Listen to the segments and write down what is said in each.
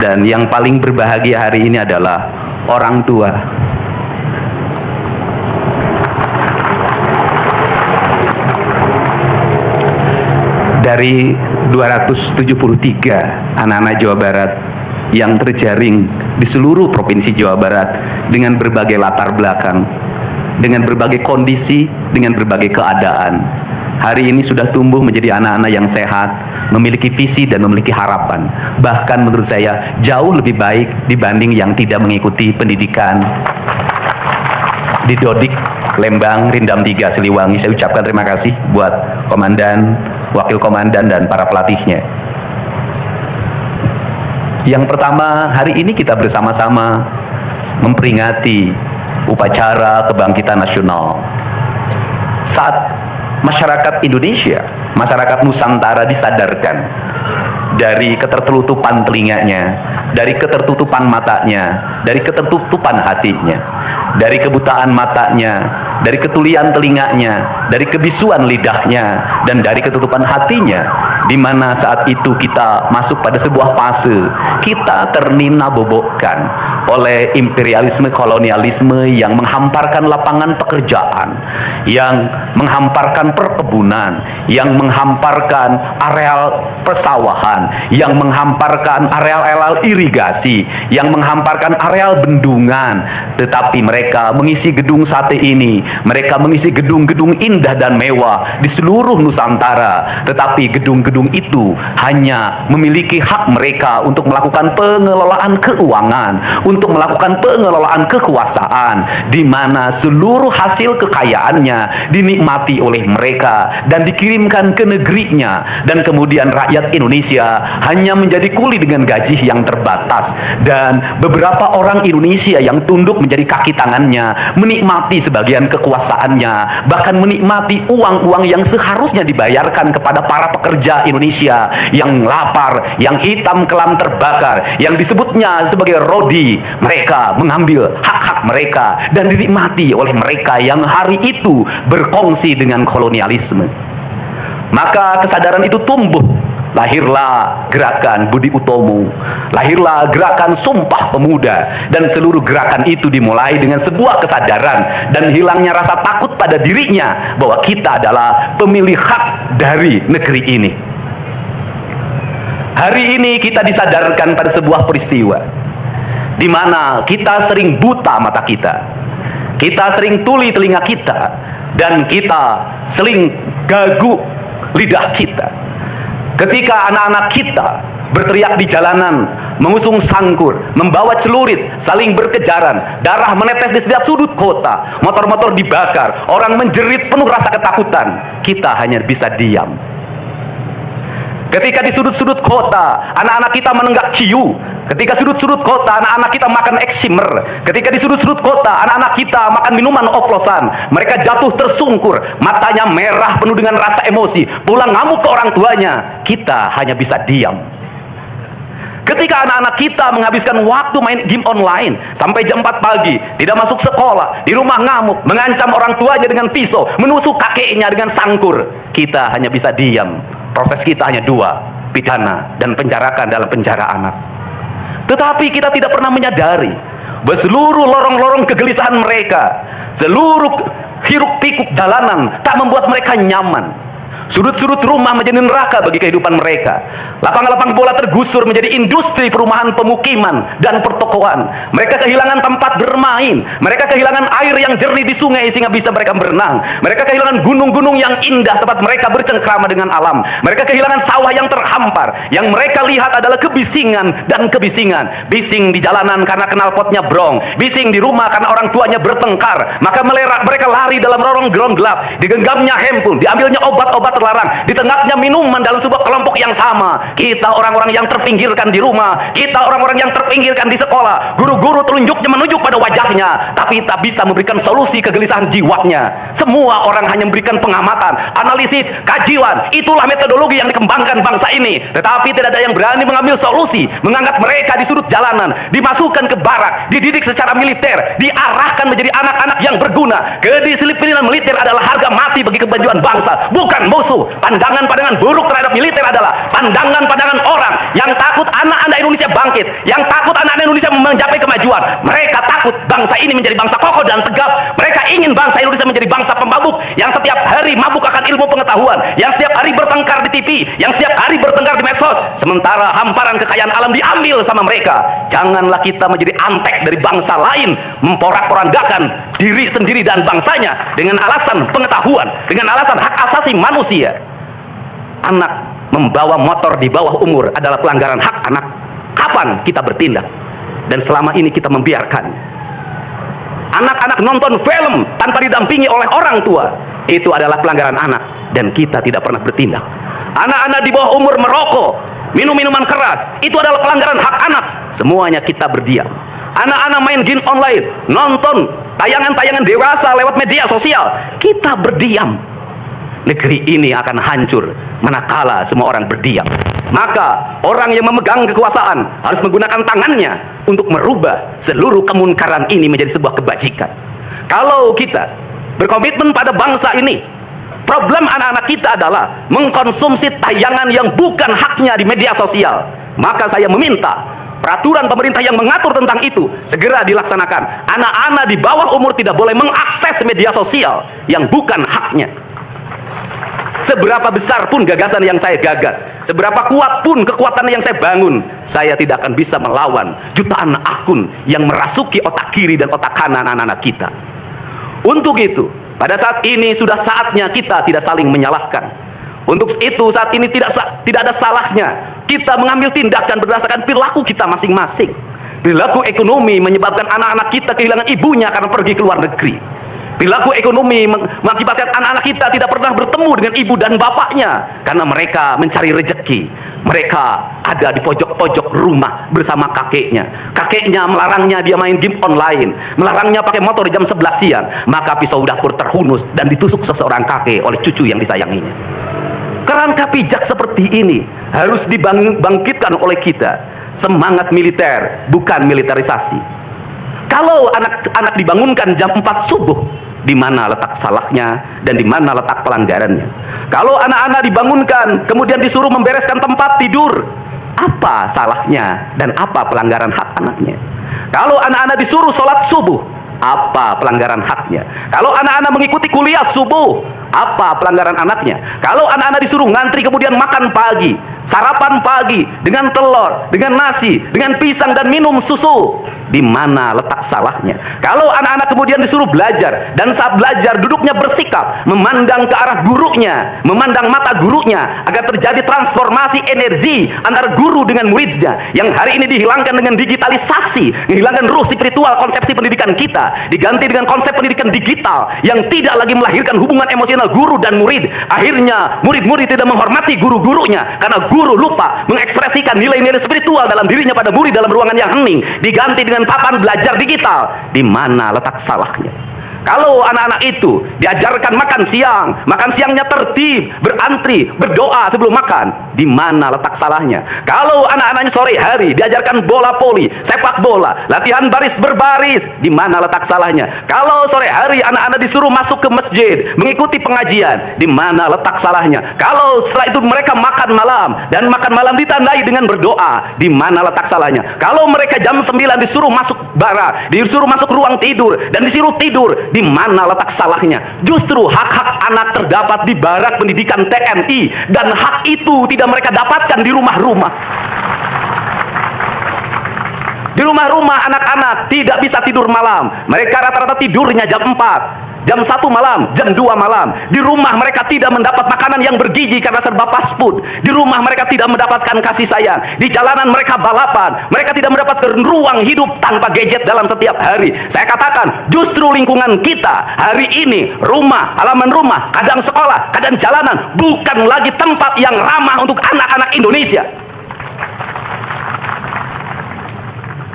Dan yang paling berbahagia hari ini adalah orang tua. Dari 273 anak-anak Jawa Barat yang terjaring di seluruh provinsi Jawa Barat dengan berbagai latar belakang, dengan berbagai kondisi, dengan berbagai keadaan, hari ini sudah tumbuh menjadi anak-anak yang sehat, memiliki visi dan memiliki harapan. Bahkan menurut saya jauh lebih baik dibanding yang tidak mengikuti pendidikan di Dodik, Lembang, Rindam 3, Siliwangi. Saya ucapkan terima kasih buat komandan, wakil komandan, dan para pelatihnya. Yang pertama, hari ini kita bersama-sama memperingati upacara kebangkitan nasional. Saat masyarakat Indonesia, masyarakat Nusantara disadarkan dari ketertutupan telinganya, dari ketertutupan matanya, dari ketertutupan hatinya, dari kebutaan matanya, dari ketulian telinganya, dari kebisuan lidahnya, dan dari ketutupan hatinya, di mana saat itu kita masuk pada sebuah fase kita ternina bobokkan oleh imperialisme kolonialisme yang menghamparkan lapangan pekerjaan, yang menghamparkan perkebunan, yang menghamparkan areal persawahan, yang menghamparkan areal-areal irigasi, yang menghamparkan areal bendungan. Tetapi mereka mengisi gedung sate ini, mereka mengisi gedung-gedung indah dan mewah di seluruh Nusantara. Tetapi gedung-gedung itu hanya memiliki hak mereka untuk melakukan pengelolaan keuangan, untuk melakukan pengelolaan kekuasaan, di mana seluruh hasil kekayaannya dinikmati oleh mereka dan dikirimkan ke negerinya, dan kemudian rakyat Indonesia hanya menjadi kuli dengan gaji yang terbatas, dan beberapa orang Indonesia yang tunduk menjadi kaki tangannya menikmati sebagian kekuasaannya, bahkan menikmati uang-uang yang seharusnya dibayarkan kepada para pekerja Indonesia yang lapar, yang hitam kelam terbakar, yang disebutnya sebagai rodi. Mereka mengambil hak-hak mereka dan dinikmati oleh mereka yang hari itu berkongsi dengan kolonialisme. Maka kesadaran itu tumbuh. Lahirlah gerakan Budi Utomo, lahirlah gerakan Sumpah Pemuda, dan seluruh gerakan itu dimulai dengan sebuah kesadaran dan hilangnya rasa takut pada dirinya bahwa kita adalah pemilik hak dari negeri ini. Hari ini kita disadarkan pada sebuah peristiwa di mana kita sering buta mata kita sering tuli telinga kita, dan kita sering gagu lidah kita. Ketika anak-anak kita berteriak di jalanan, mengusung sangkur, membawa celurit, saling berkejaran, darah menetes di setiap sudut kota, motor-motor dibakar, orang menjerit penuh rasa ketakutan, kita hanya bisa diam. Ketika di sudut-sudut kota, anak-anak kita menenggak ciu. Ketika sudut-sudut kota, anak-anak kita makan eksimer. Ketika di sudut-sudut kota, anak-anak kita makan minuman oplosan. Mereka jatuh tersungkur, matanya merah penuh dengan rasa emosi, pulang ngamuk ke orang tuanya. Kita hanya bisa diam. Ketika anak-anak kita menghabiskan waktu main game online sampai jam 4 pagi, tidak masuk sekolah, di rumah ngamuk, mengancam orang tuanya dengan pisau, menusuk kakeknya dengan sangkur, kita hanya bisa diam. Proses kita hanya dua, pidana dan penjarakan dalam penjara anak. Tetapi kita tidak pernah menyadari bahwa seluruh lorong-lorong kegelisahan mereka, seluruh hiruk-pikuk jalanan tak membuat mereka nyaman. Sudut-sudut rumah menjadi neraka bagi kehidupan mereka. Lapang-lapang bola tergusur menjadi industri perumahan, pemukiman, dan pertokoan. Mereka kehilangan tempat bermain. Mereka kehilangan air yang jernih di sungai sehingga bisa mereka berenang. Mereka kehilangan gunung-gunung yang indah tempat mereka bercengkrama dengan alam. Mereka kehilangan sawah yang terhampar. Yang mereka lihat adalah kebisingan dan kebisingan. Bising di jalanan karena knalpotnya brong. Bising di rumah karena orang tuanya bertengkar. Maka mereka lari dalam lorong-lorong gelap. Digenggamnya handphone, diambilnya obat-obat terlarang, ditengahnya minuman dalam sebuah kelompok yang sama. Kita orang-orang yang terpinggirkan di rumah, kita orang-orang yang terpinggirkan di sekolah. Guru-guru telunjuknya menunjuk pada wajahnya, tapi tak bisa memberikan solusi kegelisahan jiwanya. Semua orang hanya memberikan pengamatan, analisis, kajian. Itulah metodologi yang dikembangkan bangsa ini. Tetapi tidak ada yang berani mengambil solusi, mengangkat mereka di sudut jalanan, dimasukkan ke barak, dididik secara militer, diarahkan menjadi anak-anak yang berguna. Kedisiplinan militer adalah harga mati bagi kemajuan bangsa, bukan musuh palsu. Pandangan-pandangan buruk terhadap militer adalah pandangan-pandangan orang yang takut anak-anak Indonesia bangkit, yang takut anak-anak Indonesia mencapai kemajuan. Mereka takut bangsa ini menjadi bangsa kokoh dan tegap. Mereka ingin bangsa Indonesia menjadi bangsa pemabuk yang setiap hari mabuk akan ilmu pengetahuan, yang setiap hari bertengkar di TV, yang setiap hari bertengkar di medsos, sementara hamparan kekayaan alam diambil sama mereka. Janganlah kita menjadi antek dari bangsa lain, memporak-porandakan diri sendiri dan bangsanya dengan alasan pengetahuan, dengan alasan hak asasi manusia. Anak membawa motor di bawah umur adalah pelanggaran hak anak. Kapan kita bertindak? Dan selama ini kita membiarkan anak-anak nonton film tanpa didampingi oleh orang tua. Itu adalah pelanggaran anak, dan kita tidak pernah bertindak. Anak-anak di bawah umur merokok, minum minuman keras, itu adalah pelanggaran hak anak. Semuanya kita berdiam. Anak-anak main game online, nonton tayangan-tayangan dewasa lewat media sosial, kita berdiam. Negeri ini akan hancur manakala semua orang berdiam. Maka orang yang memegang kekuasaan harus menggunakan tangannya untuk merubah seluruh kemunkaran ini menjadi sebuah kebajikan. Kalau kita berkomitmen pada bangsa ini, problem anak-anak kita adalah mengkonsumsi tayangan yang bukan haknya di media sosial. Maka saya meminta peraturan pemerintah yang mengatur tentang itu segera dilaksanakan. Anak-anak di bawah umur tidak boleh mengakses media sosial yang bukan haknya. Seberapa besar pun gagasan yang saya gagas, seberapa kuat pun kekuatan yang saya bangun, saya tidak akan bisa melawan jutaan akun yang merasuki otak kiri dan otak kanan anak-anak kita. Untuk itu, pada saat ini sudah saatnya kita tidak saling menyalahkan. Untuk itu saat ini tidak ada salahnya kita mengambil tindakan berdasarkan perilaku kita masing-masing. Perilaku ekonomi menyebabkan anak-anak kita kehilangan ibunya karena pergi ke luar negeri. Perilaku ekonomi mengakibatkan anak-anak kita tidak pernah bertemu dengan ibu dan bapaknya karena mereka mencari rezeki. Mereka ada di pojok-pojok rumah bersama kakeknya. Kakeknya melarangnya dia main game online, melarangnya pakai motor di jam 11 siang. Maka pisau dapur terhunus dan ditusuk seseorang kakek oleh cucu yang disayanginya. Kerangka pijak seperti ini harus dibangkitkan oleh kita. Semangat militer, bukan militerisasi. Kalau anak-anak dibangunkan jam 4 subuh, di mana letak salahnya dan di mana letak pelanggarannya? Kalau anak-anak dibangunkan kemudian disuruh membereskan tempat tidur, apa salahnya dan apa pelanggaran hak anaknya? Kalau anak-anak disuruh sholat subuh, apa pelanggaran haknya? Kalau anak-anak mengikuti kuliah subuh, apa pelanggaran anaknya? Kalau anak-anak disuruh ngantri kemudian makan pagi, sarapan pagi dengan telur, dengan nasi, dengan pisang dan minum susu, di mana letak salahnya? Kalau anak-anak kemudian disuruh belajar dan saat belajar duduknya bersikap memandang ke arah gurunya, memandang mata gurunya agar terjadi transformasi energi antara guru dengan muridnya yang hari ini dihilangkan dengan digitalisasi, menghilangkan ruh spiritual konsepsi pendidikan kita, diganti dengan konsep pendidikan digital yang tidak lagi melahirkan hubungan emosional guru dan murid. Akhirnya murid-murid tidak menghormati guru-gurunya karena guru lupa mengekspresikan nilai-nilai spiritual dalam dirinya pada murid dalam ruangan yang hening, diganti dengan papan belajar digital. Di mana letak salahnya? Kalau anak-anak itu diajarkan makan siangnya tertib, berantri, berdoa sebelum makan, di mana letak salahnya? Kalau anak-anaknya sore hari diajarkan bola voli, sepak bola, latihan baris berbaris, di mana letak salahnya? Kalau sore hari anak-anak disuruh masuk ke masjid, mengikuti pengajian, di mana letak salahnya? Kalau setelah itu mereka makan malam, dan makan malam ditandai dengan berdoa, di mana letak salahnya? Kalau mereka jam 9 disuruh masuk bara, disuruh masuk ruang tidur, dan disuruh tidur, di mana letak salahnya? Justru hak-hak anak terdapat di barak pendidikan TNI, dan hak itu tidak mereka dapatkan di rumah-rumah. Di rumah-rumah anak-anak tidak bisa tidur malam. Mereka rata-rata tidurnya jam 4. Jam 1 malam, jam 2 malam. Di rumah mereka tidak mendapat makanan yang bergizi karena serba fast food. Di rumah mereka tidak mendapatkan kasih sayang. Di jalanan mereka balapan. Mereka tidak mendapatkan ruang hidup tanpa gadget dalam setiap hari. Saya katakan, justru lingkungan kita hari ini, rumah, halaman rumah, kadang sekolah, kadang jalanan, bukan lagi tempat yang ramah untuk anak-anak Indonesia.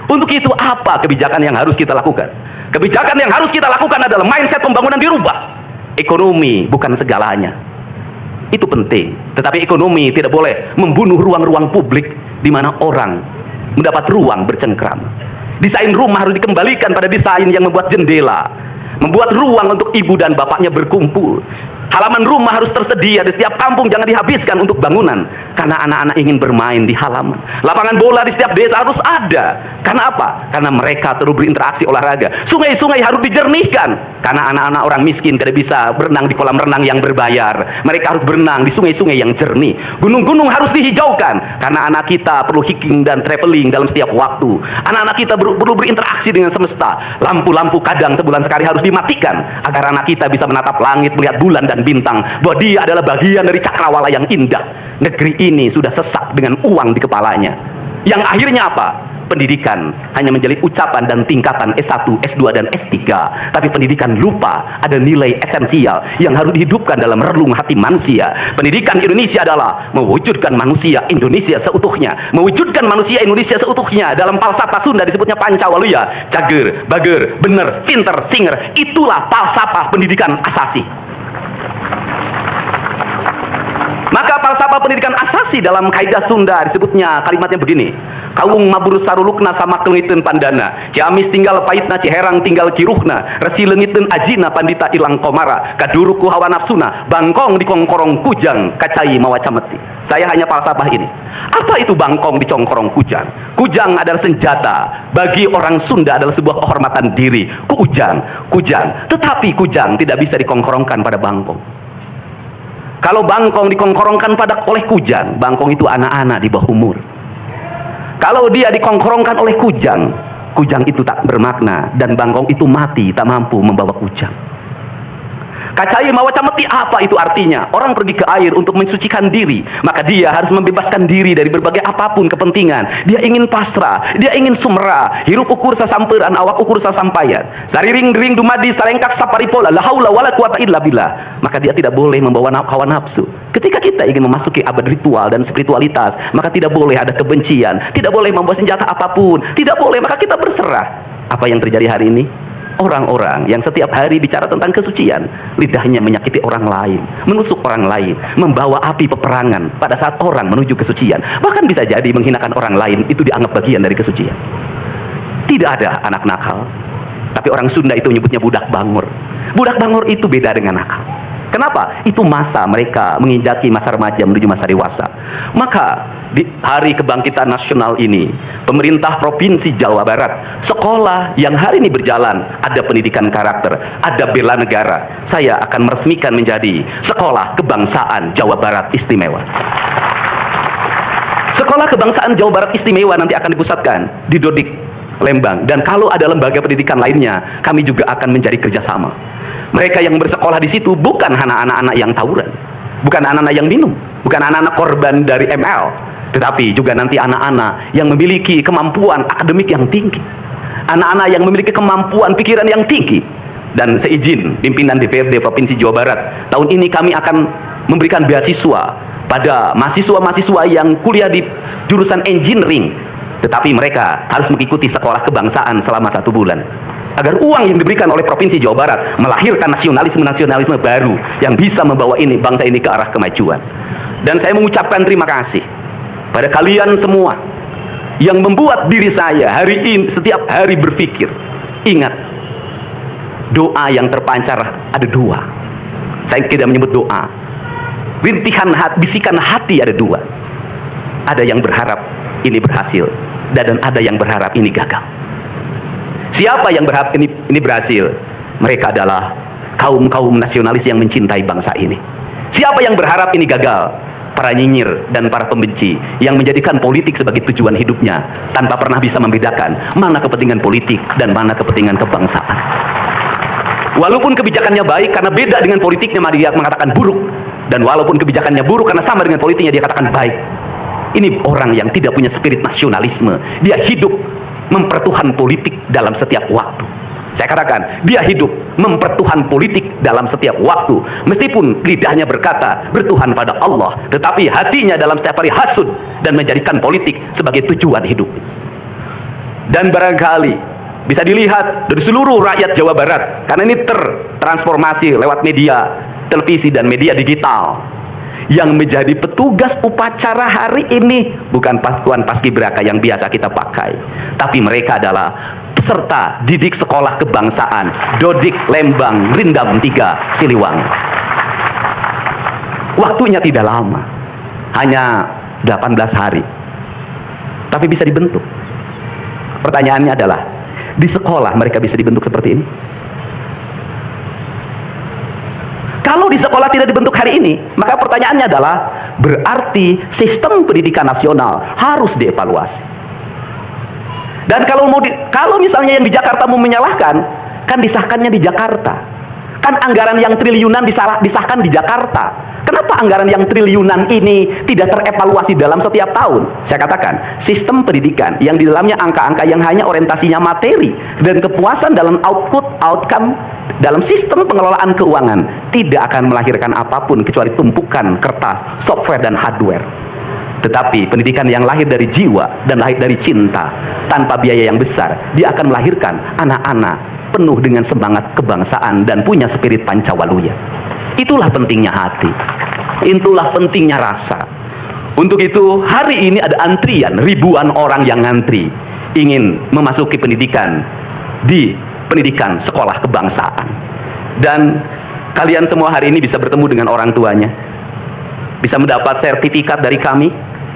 Untuk itu apa kebijakan yang harus kita lakukan? Kebijakan yang harus kita lakukan adalah mindset pembangunan dirubah. Ekonomi bukan segalanya. Itu penting. Tetapi ekonomi tidak boleh membunuh ruang-ruang publik di mana orang mendapat ruang bercengkrama. Desain rumah harus dikembalikan pada desain yang membuat jendela, membuat ruang untuk ibu dan bapaknya berkumpul. Halaman rumah harus tersedia di setiap kampung, jangan dihabiskan untuk bangunan. Karena anak-anak ingin bermain di halaman. Lapangan bola di setiap desa harus ada. Karena apa? Karena mereka terus berinteraksi olahraga. Sungai-sungai harus dijernihkan. Karena anak-anak orang miskin tidak bisa berenang di kolam renang yang berbayar. Mereka harus berenang di sungai-sungai yang jernih. Gunung-gunung harus dihijaukan. Karena anak kita perlu hiking dan traveling dalam setiap waktu. Anak-anak kita perlu berinteraksi dengan semesta. Lampu-lampu kadang sebulan sekali harus dimatikan. Agar anak kita bisa menatap langit, melihat bulan dan bintang, bahwa dia adalah bagian dari cakrawala yang indah. Negeri ini sudah sesak dengan uang di kepalanya. Yang akhirnya apa? Pendidikan hanya menjadi ucapan dan tingkatan S1, S2, dan S3. Tapi pendidikan lupa ada nilai esensial yang harus dihidupkan dalam relung hati manusia. Pendidikan Indonesia adalah mewujudkan manusia Indonesia seutuhnya. Mewujudkan manusia Indonesia seutuhnya. Dalam falsafah Sunda disebutnya Pancawaluya. Cager, bager, bener, pinter, singer. Itulah falsafah pendidikan asasi. Maka falsafah pendidikan asasi dalam kaidah Sunda disebutnya kalimatnya begini. Kawung mabur sarulukna sama kelengiten pandana. Ciamis tinggal pahitna, Ciherang tinggal kiruhna. Resi lengiten ajina pandita ilang komara. Kaduruku hawa nafsuna. Bangkong di kongkorong kujang. Kacai mawacameti. Saya hanya falsafah ini. Apa itu bangkong di kongkorong kujang? Kujang adalah senjata. Bagi orang Sunda adalah sebuah kehormatan diri. Kujang. Tetapi kujang tidak bisa dikongkorongkan pada bangkong. Kalau bangkong dikongkorongkan oleh kujang, bangkong itu anak-anak di bawah umur. Kalau dia dikongkorongkan oleh kujang, kujang itu tak bermakna dan bangkong itu mati, tak mampu membawa kujang. Kacai mawacameti, apa itu artinya? Orang pergi ke air untuk mensucikan diri, maka dia harus membebaskan diri dari berbagai apapun kepentingan. Dia ingin pasrah, dia ingin sumera, hirup ukur sasamperan, awak ukur sasampayan. Sariring-ring dumadi sarengkak saparipola, la haula wala quwata illa billah. Maka dia tidak boleh membawa hawa nafsu. Ketika kita ingin memasuki abad ritual dan spiritualitas, maka tidak boleh ada kebencian, tidak boleh membawa senjata apapun, tidak boleh, maka kita berserah. Apa yang terjadi hari ini? Orang-orang yang setiap hari bicara tentang kesucian, lidahnya menyakiti orang lain, menusuk orang lain, membawa api peperangan pada saat orang menuju kesucian. Bahkan bisa jadi menghinakan orang lain itu dianggap bagian dari kesucian. Tidak ada anak nakal, tapi orang Sunda itu menyebutnya budak bangor. Budak bangor itu beda dengan nakal. Kenapa? Itu masa mereka menginjaki masa remaja menuju masa dewasa. Maka di hari kebangkitan nasional ini, pemerintah Provinsi Jawa Barat, sekolah yang hari ini berjalan, ada pendidikan karakter, ada bela negara, saya akan meresmikan menjadi Sekolah Kebangsaan Jawa Barat Istimewa. Sekolah Kebangsaan Jawa Barat Istimewa nanti akan dipusatkan di Dodik, Lembang. Dan kalau ada lembaga pendidikan lainnya, kami juga akan menjadi kerjasama. Mereka yang bersekolah di situ bukan anak-anak yang tawuran, bukan anak-anak yang minum, bukan anak-anak korban dari ML, tetapi juga nanti anak-anak yang memiliki kemampuan akademik yang tinggi, anak-anak yang memiliki kemampuan pikiran yang tinggi. Dan seizin pimpinan DPRD Provinsi Jawa Barat, tahun ini kami akan memberikan beasiswa pada mahasiswa-mahasiswa yang kuliah di jurusan engineering, tetapi mereka harus mengikuti sekolah kebangsaan selama 1 bulan. Agar uang yang diberikan oleh Provinsi Jawa Barat melahirkan nasionalisme baru yang bisa membawa bangsa ini ke arah kemajuan. Dan saya mengucapkan terima kasih pada kalian semua yang membuat diri saya hari ini setiap hari berpikir. Ingat, doa yang terpancar ada 2. Saya tidak menyebut doa. Rintihan hati, bisikan hati ada 2. Ada yang berharap ini berhasil, dan ada yang berharap ini gagal. Siapa yang berharap ini berhasil? Mereka adalah kaum-kaum nasionalis yang mencintai bangsa ini. Siapa yang berharap ini gagal? Para nyinyir dan para pembenci yang menjadikan politik sebagai tujuan hidupnya tanpa pernah bisa membedakan mana kepentingan politik dan mana kepentingan kebangsaan. Walaupun kebijakannya baik karena beda dengan politiknya, dia mengatakan buruk. Dan walaupun kebijakannya buruk karena sama dengan politiknya, dia katakan baik. Ini orang yang tidak punya spirit nasionalisme. Dia hidup mempertuhan politik dalam setiap waktu. Saya katakan, dia hidup mempertuhan politik dalam setiap waktu. Meskipun lidahnya berkata bertuhan pada Allah, tetapi hatinya dalam setiap hari hasud dan menjadikan politik sebagai tujuan hidup. Dan barangkali bisa dilihat dari seluruh rakyat Jawa Barat, karena ini tertransformasi lewat media televisi dan media digital. Yang menjadi petugas upacara hari ini bukan pasukan paskibraka yang biasa kita pakai, tapi mereka adalah peserta didik sekolah kebangsaan Dodik, Lembang, Rindam 3, Siliwangi. Waktunya tidak lama, hanya 18 hari, tapi bisa dibentuk. Pertanyaannya adalah, di sekolah mereka bisa dibentuk seperti ini? Kalau di sekolah tidak dibentuk hari ini, maka pertanyaannya adalah, berarti sistem pendidikan nasional harus dievaluasi. Dan kalau misalnya yang di Jakarta mau menyalahkan, kan disahkannya di Jakarta. Kan anggaran yang triliunan disahkan di Jakarta. Kenapa anggaran yang triliunan ini tidak terevaluasi dalam setiap tahun? Saya katakan, sistem pendidikan yang di dalamnya angka-angka yang hanya orientasinya materi dan kepuasan dalam outcome dalam sistem pengelolaan keuangan tidak akan melahirkan apapun kecuali tumpukan kertas, software, dan hardware. Tetapi pendidikan yang lahir dari jiwa dan lahir dari cinta tanpa biaya yang besar, dia akan melahirkan anak-anak penuh dengan semangat kebangsaan dan punya spirit Pancawaluya. Itulah pentingnya hati, itulah pentingnya rasa. Untuk itu hari ini ada antrian, ribuan orang yang ngantri ingin memasuki pendidikan di pendidikan sekolah kebangsaan. Dan kalian semua hari ini bisa bertemu dengan orang tuanya, bisa mendapat sertifikat dari kami,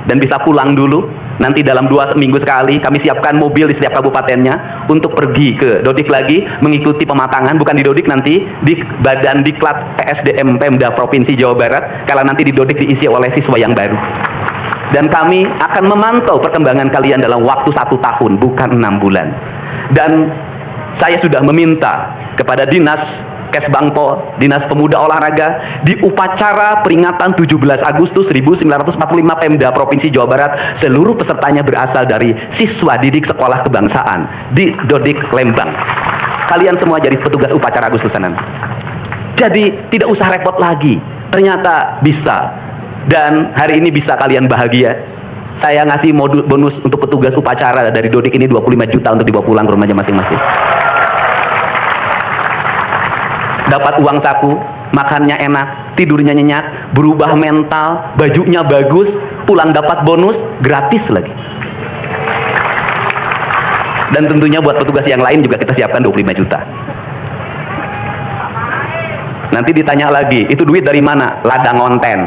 dan bisa pulang dulu. Nanti dalam 2 minggu sekali kami siapkan mobil di setiap kabupatennya untuk pergi ke Dodik lagi, mengikuti pematangan, bukan di Dodik, nanti di Badan Diklat PSDM Pemda Provinsi Jawa Barat, kalau nanti di Dodik diisi oleh siswa yang baru. Dan kami akan memantau perkembangan kalian dalam waktu 1 tahun, bukan 6 bulan. Dan saya sudah meminta kepada Dinas Kesbangpol, Dinas Pemuda Olahraga, di upacara peringatan 17 Agustus 1945 Pemda Provinsi Jawa Barat, seluruh pesertanya berasal dari siswa didik sekolah kebangsaan di Dodik, Lembang. Kalian semua jadi petugas upacara Agustusan. Jadi tidak usah repot lagi, ternyata bisa. Dan hari ini bisa kalian bahagia. Saya ngasih bonus untuk petugas upacara dari Dodik ini 25 juta untuk dibawa pulang ke rumahnya masing-masing. Dapat uang saku, makannya enak, tidurnya nyenyak, berubah mental, bajunya bagus, pulang dapat bonus, gratis lagi. Dan tentunya buat petugas yang lain juga kita siapkan 25 juta. Nanti ditanya lagi, itu duit dari mana? Ladang konten.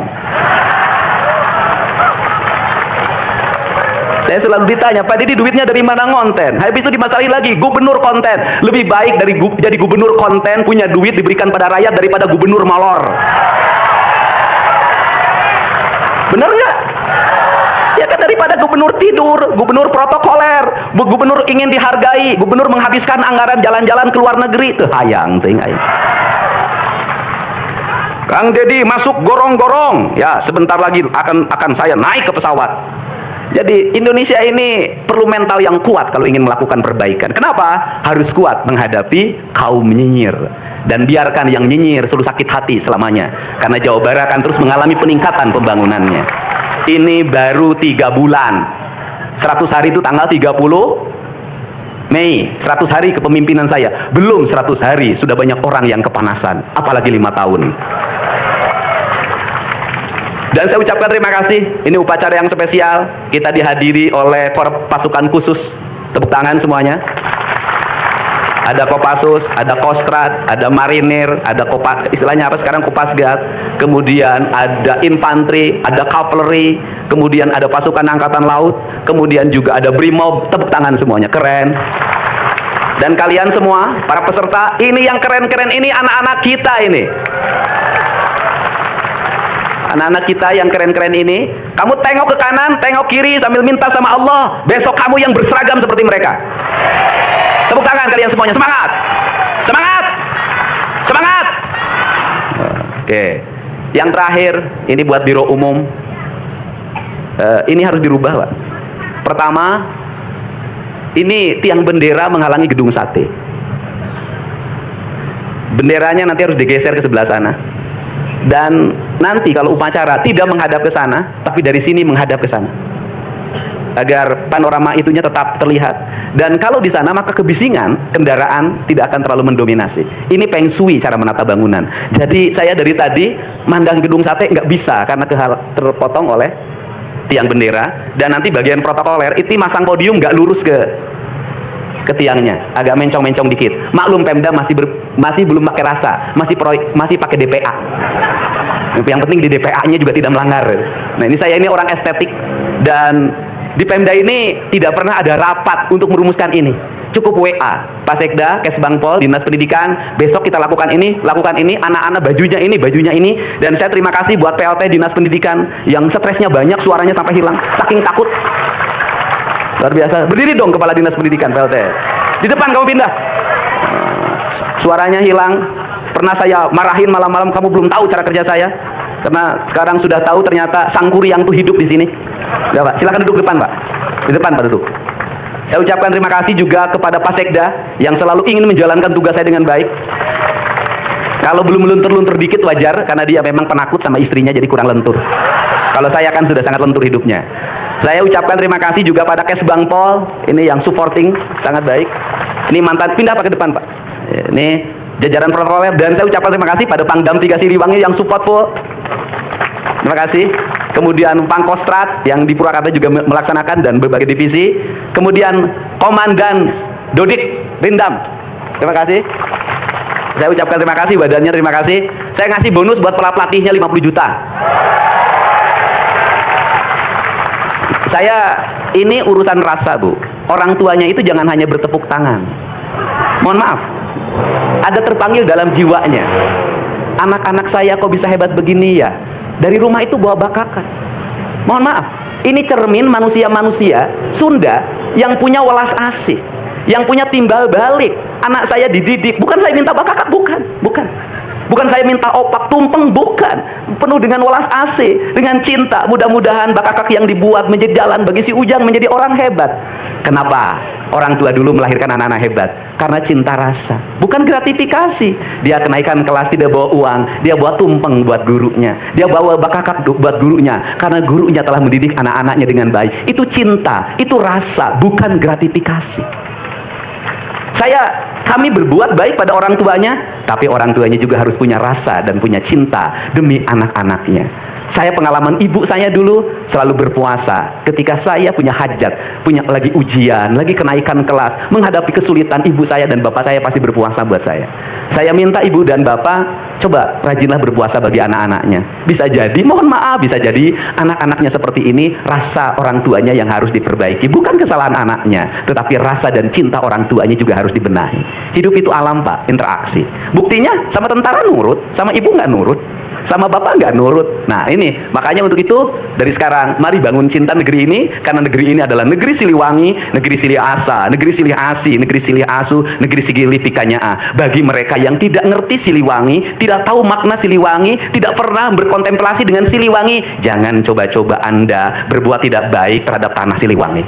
Saya selalu ditanya, Pak Didi duitnya dari mana konten? Habis itu dimasalahin lagi, gubernur konten. Lebih baik dari jadi gubernur konten, punya duit diberikan pada rakyat daripada gubernur molor. Bener nggak? Ya kan, daripada gubernur tidur, gubernur protokoler, gubernur ingin dihargai, gubernur menghabiskan anggaran jalan-jalan ke luar negeri. Tuh hayang, Kang Deddy masuk gorong-gorong. Ya, sebentar lagi akan saya naik ke pesawat. Jadi Indonesia ini perlu mental yang kuat kalau ingin melakukan perbaikan. Kenapa? Harus kuat menghadapi kaum nyinyir. Dan biarkan yang nyinyir selalu sakit hati selamanya. Karena Jawa Barat akan terus mengalami peningkatan pembangunannya. Ini baru 3 bulan. 100 hari itu tanggal 30 Mei. 100 hari kepemimpinan saya. Belum 100 hari sudah banyak orang yang kepanasan. Apalagi 5 tahun. Dan saya ucapkan terima kasih. Ini upacara yang spesial. Kita dihadiri oleh pasukan khusus. Tepuk tangan semuanya. Ada Kopassus, ada Kostrat, ada Marinir, ada istilahnya apa sekarang, Kopasgat. Kemudian ada infanteri, ada cavalry, kemudian ada pasukan angkatan laut, kemudian juga ada Brimob. Tepuk tangan semuanya, keren. Dan kalian semua, para peserta, ini yang keren-keren ini anak-anak kita ini. Anak-anak kita yang keren-keren ini, kamu tengok ke kanan, tengok kiri sambil minta sama Allah, besok kamu yang berseragam seperti mereka. Tepuk tangan kalian semuanya, semangat! Semangat! Semangat! Oke. Yang terakhir, ini buat Biro Umum. Ini harus dirubah, Pak. Pertama, ini tiang bendera menghalangi gedung sate. Benderanya nanti harus digeser ke sebelah sana. Dan nanti kalau upacara tidak menghadap ke sana, tapi dari sini menghadap ke sana, agar panorama itunya tetap terlihat. Dan kalau di sana maka kebisingan kendaraan tidak akan terlalu mendominasi. Ini Feng Shui cara menata bangunan. Jadi saya dari tadi mandang gedung sate nggak bisa karena terpotong oleh tiang bendera. Dan nanti bagian protokoler itu masang podium nggak lurus ke tiangnya, agak mencong-mencong dikit. Maklum Pemda masih belum pakai rasa, masih pakai DPA. Yang penting di DPA-nya juga tidak melanggar. Nah, saya ini orang estetik, dan di Pemda ini tidak pernah ada rapat untuk merumuskan ini. Cukup WA, Pak Sekda, Kesbangpol, Dinas Pendidikan, besok kita lakukan ini, anak-anak bajunya ini, dan saya terima kasih buat PLT Dinas Pendidikan yang stresnya banyak, suaranya sampai hilang, saking takut. Luar biasa. Berdiri dong Kepala Dinas Pendidikan PLT. Di depan kamu pindah. Suaranya hilang. Pernah saya marahin malam-malam, kamu belum tahu cara kerja saya. Karena sekarang sudah tahu ternyata sang kuryang itu hidup di sini. Ya, Pak. Silakan duduk depan, Pak. Di depan, Pak, duduk. Saya ucapkan terima kasih juga kepada Pak Sekda yang selalu ingin menjalankan tugas saya dengan baik. Kalau belum luntur-luntur dikit wajar, karena dia memang penakut sama istrinya jadi kurang lentur. Kalau saya kan sudah sangat lentur hidupnya. Saya ucapkan terima kasih juga pada Kesbangpol, ini yang supporting sangat baik. Ini mantan, pindah Pak ke depan, Pak. Ini jajaran protokoler, dan saya ucapkan terima kasih pada Pangdam 3 Siliwangi yang support full. Terima kasih. Kemudian Pangkostrat yang di Purwakarta juga melaksanakan, dan berbagai divisi. Kemudian Komandan Dodik Rindam. Terima kasih. Saya ucapkan terima kasih, badannya terima kasih. Saya ngasih bonus buat pelatihnya 50 juta. Saya ini urusan rasa, Bu. Orang tuanya itu jangan hanya bertepuk tangan. Mohon maaf, ada terpanggil dalam jiwanya. Anak-anak saya kok bisa hebat begini ya? Dari rumah itu bawa bakakan. Mohon maaf, ini cermin manusia-manusia Sunda yang punya welas asih, yang punya timbal balik. Anak saya dididik, bukan saya minta bakakak, bukan saya minta opak tumpeng, bukan. Penuh dengan welas asih, dengan cinta. Mudah-mudahan bakakak yang dibuat menjadi jalan bagi si Ujang menjadi orang hebat. Kenapa orang tua dulu melahirkan anak-anak hebat? Karena cinta rasa, bukan gratifikasi. Dia kenaikan kelas tidak bawa uang, dia bawa tumpeng buat gurunya, dia bawa bakakak buat gurunya, karena gurunya telah mendidik anak-anaknya dengan baik. Itu cinta, itu rasa, bukan gratifikasi. Kami berbuat baik pada orang tuanya, tapi orang tuanya juga harus punya rasa dan punya cinta demi anak-anaknya. Saya pengalaman ibu saya dulu selalu berpuasa. Ketika saya punya hajat, punya lagi ujian, lagi kenaikan kelas, menghadapi kesulitan, ibu saya dan bapak saya pasti berpuasa buat saya. Saya minta ibu dan bapak, coba rajinlah berpuasa bagi anak-anaknya. Bisa jadi, mohon maaf, bisa jadi anak-anaknya seperti ini, rasa orang tuanya yang harus diperbaiki. Bukan kesalahan anaknya, tetapi rasa dan cinta orang tuanya juga harus dibenahi. Hidup itu alam, Pak, interaksi. Buktinya sama tentara nurut, sama ibu nggak nurut, sama bapak nggak nurut. Nah ini, makanya untuk itu dari sekarang mari bangun cinta negeri ini, karena negeri ini adalah negeri Siliwangi, negeri Silih Asa, negeri Silih Asi, negeri Silih Asu, negeri Sigili Pikanyaa. Bagi mereka yang tidak ngerti Siliwangi, tidak tahu makna Siliwangi, tidak pernah berkontemplasi dengan Siliwangi, jangan coba-coba Anda berbuat tidak baik terhadap tanah Siliwangi.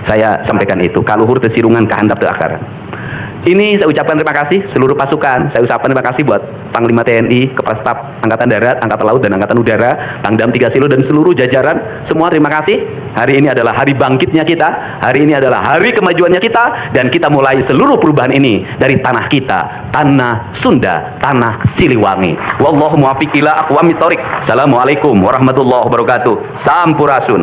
Saya sampaikan itu, kaluhur tesirungan kehandap teakaran. Ini saya ucapkan terima kasih seluruh pasukan. Saya ucapkan terima kasih buat Panglima TNI, Kepala Staf Angkatan Darat, Angkatan Laut, dan Angkatan Udara, Pangdam 3 Silo, dan seluruh jajaran. Semua terima kasih. Hari ini adalah hari bangkitnya kita. Hari ini adalah hari kemajuannya kita. Dan kita mulai seluruh perubahan ini dari tanah kita, tanah Sunda, tanah Siliwangi. Wallahu muwaffiq ila aqwamit thoriq. Assalamualaikum warahmatullahi wabarakatuh. Sampurasun.